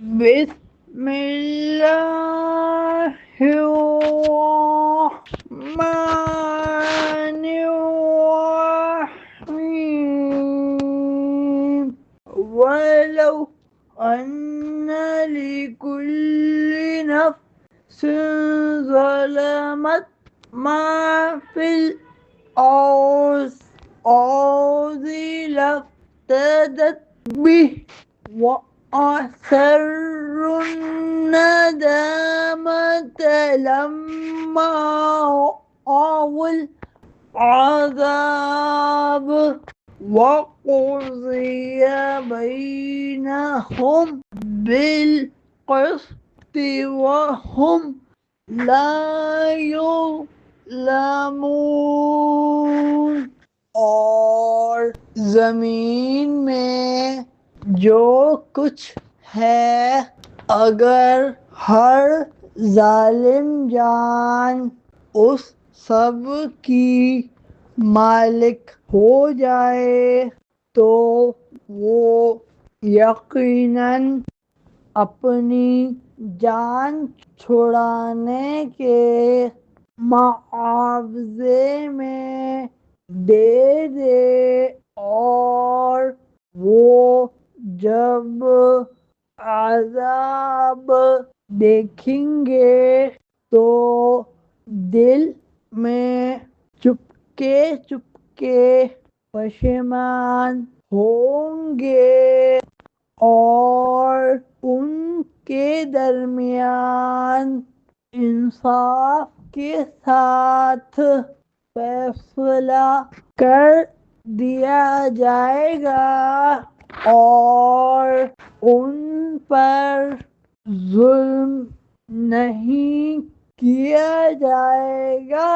بسم الله الرحمن الرحيم ولو أن لكل نفس ظلمت ما في الأرض لافتدت به وأسروا الندامة لما رأوا العذاب وقضي بينهم بالقسط وهم لا يظلمون۔ اور زمین میں جو کچھ ہے، اگر ہر ظالم جان اس سب کی مالک ہو جائے تو وہ یقیناً اپنی جان چھڑانے کے معاوضے میں دے دے، اور وہ جب عذاب دیکھیں گے تو دل میں چپکے چپکے پشیمان ہوں گے، اور ان کے درمیان انصاف کے ساتھ فیصلہ کر دیا جائے گا، اور ان پر ظلم نہیں کیا جائے گا۔